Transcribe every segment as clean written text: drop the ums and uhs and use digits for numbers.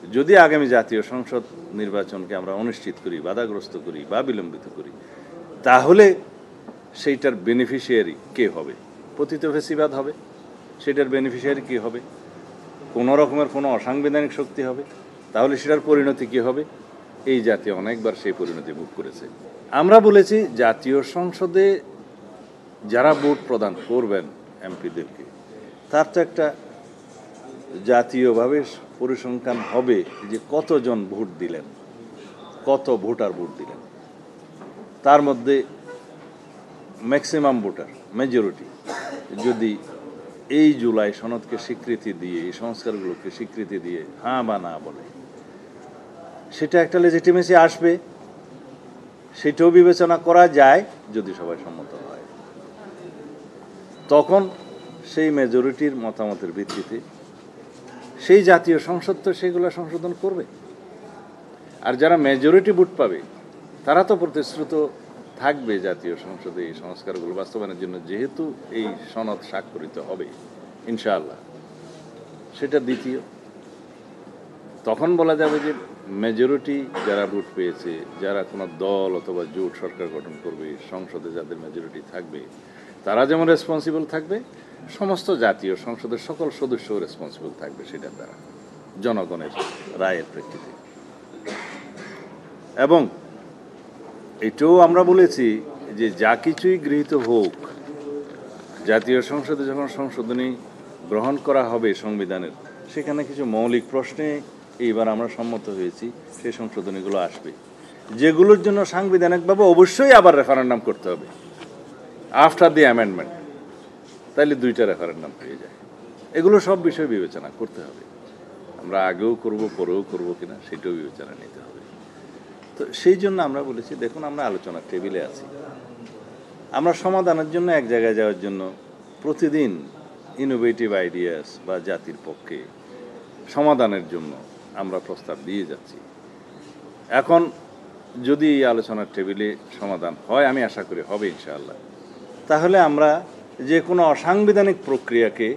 যদি আগামী জাতীয় সংসদ নির্বাচনকে আমরা অনিশ্চিত করি, বাধাগ্রস্ত করি বা বিলম্বিত করি, তাহলে সেইটার বেনিফিশিয়ারি কে হবে? পতিত ফ্যাসিবাদ হবে। সেটার বেনিফিশিয়ারি কে হবে? কোনো রকমের কোনো অসাংবিধানিক শক্তি হবে। তাহলে সেটার পরিণতি কী হবে? এই জাতি অনেকবার সেই পরিণতি ভোগ করেছে। আমরা বলেছি জাতীয় সংসদে যারা ভোট প্রদান করবেন এমপিদেরকে, তার তো একটা জাতীয়ভাবে পরিসংখ্যান হবে যে কতজন ভোট দিলেন, কত ভোটার ভোট দিলেন। তার মধ্যে ম্যাক্সিমাম ভোটার, মেজরিটি যদি এই জুলাই সনদকে স্বীকৃতি দিয়ে, এই সংস্কারগুলোকে স্বীকৃতি দিয়ে হ্যাঁ বা না বলে, সেটা একটা লেজিটিমেসি আসবে। সেটাও বিবেচনা করা যায় যদি সবাই সম্মত হয়। তখন সেই মেজরিটির মতামতের ভিত্তিতে সেই জাতীয় সংসদ তো সেগুলো সংশোধন করবে। আর যারা মেজরিটি ভোট পাবে তারা তো প্রতিশ্রুত থাকবে জাতীয় সংসদে এই সংস্কারগুলো বাস্তবায়নের জন্য, যেহেতু এই সনদ স্বাক্ষরিত হবে ইনশাআল্লাহ। সেটা দ্বিতীয়। তখন বলা যাবে যে মেজরিটি যারা ভোট পেয়েছে, যারা কোনো দল অথবা জোট সরকার গঠন করবে, সংসদে যাদের মেজরিটি থাকবে, তারা যেমন রেসপন্সিবল থাকবে, সমস্ত জাতীয় সংসদের সকল সদস্য রেসপন্সিবল থাকবে সেটার দ্বারা, জনগণের রায়ের প্রেক্ষিতে। এবং এটাও আমরা বলেছি যে যা কিছুই গৃহীত হোক, জাতীয় সংসদে যখন সংশোধনী গ্রহণ করা হবে সংবিধানের, সেখানে কিছু মৌলিক প্রশ্নে এইবার আমরা সম্মত হয়েছি সেই সংশোধনীগুলো আসবে, যেগুলোর জন্য সাংবিধানিকভাবে অবশ্যই আবার রেফারেন্ডাম করতে হবে আফটার দি অ্যামেন্ডমেন্ট। তাইলে দুইটা রেফারেন্ডাম হয়ে যায়। এগুলো সব বিষয় বিবেচনা করতে হবে। আমরা আগেও করব, পরেও করব কিনা সেটাও বিবেচনা নিতে হবে। তো সেই জন্য আমরা বলেছি, দেখুন আমরা আলোচনার টেবিলে আছি, আমরা সমাধানের জন্য এক জায়গায় যাওয়ার জন্য প্রতিদিন ইনোভেটিভ আইডিয়াস বা জাতির পক্ষে সমাধানের জন্য আমরা প্রস্তাব দিয়ে যাচ্ছি। এখন যদি এই আলোচনার টেবিলে সমাধান হয়, আমি আশা করি হবে ইনশাআল্লাহ, তাহলে আমরা যে কোনো অসাংবিধানিক প্রক্রিয়াকে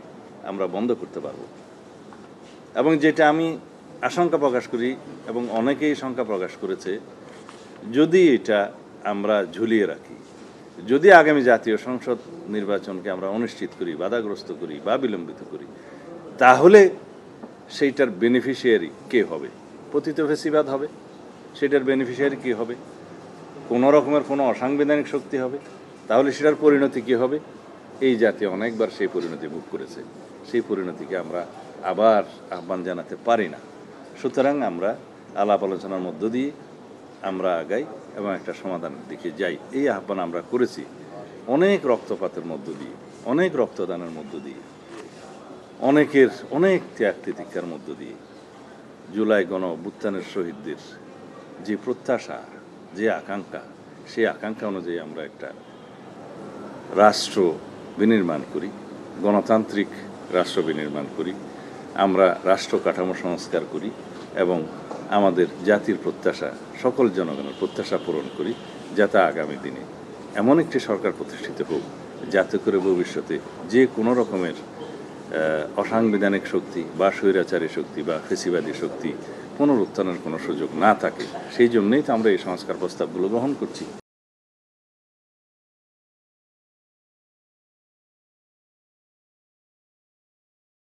আমরা বন্ধ করতে পারব। এবং যেটা আমি আশঙ্কা প্রকাশ করি এবং অনেকেই শঙ্কা প্রকাশ করেছে, যদি এটা আমরা ঝুলিয়ে রাখি, যদি আগামী জাতীয় সংসদ নির্বাচনকে আমরা অনিশ্চিত করি, বাধাগ্রস্ত করি বা বিলম্বিত করি, তাহলে সেইটার বেনিফিশিয়ারি কে হবে? পতিত ফ্যাসিবাদ হবে। সেটার বেনিফিশিয়ারি কে হবে? কোনো রকমের কোনো অসাংবিধানিক শক্তি হবে। তাহলে সেটার পরিণতি কী হবে? এই জাতি অনেকবার সেই পরিণতি ভোগ করেছে। সেই পরিণতিকে আমরা আবার আহ্বান জানাতে পারি না। সুতরাং আমরা আলাপ আলোচনার মধ্য দিয়ে আমরা আগাই এবং একটা সমাধানের দিকে যাই, এই আহ্বান আমরা করেছি। অনেক রক্তপাতের মধ্য দিয়ে, অনেক রক্তদানের মধ্য দিয়ে, অনেকের অনেক ত্যাগ তিতিক্ষার মধ্য দিয়ে জুলাই গণ অভ্যুত্থানের শহীদদের যে প্রত্যাশা, যে আকাঙ্ক্ষা, সেই আকাঙ্ক্ষা অনুযায়ী আমরা একটা রাষ্ট্র বিনির্মাণ করি, গণতান্ত্রিক রাষ্ট্র বিনির্মাণ করি, আমরা রাষ্ট্র কাঠামো সংস্কার করি এবং আমাদের জাতির প্রত্যাশা, সকল জনগণের প্রত্যাশা পূরণ করি, যাতে আগামী দিনে এমন একটি সরকার প্রতিষ্ঠিত হোক যাতে করে ভবিষ্যতে যে কোনো রকমের অসাংবিধানিক শক্তি বা স্বৈরাচারী শক্তি বা ফেসিবাদী শক্তি পুনরুত্থানের কোনো সুযোগ না থাকে। সেই জন্যই তো আমরা এই সংস্কার প্রস্তাবগুলো গ্রহণ করছি।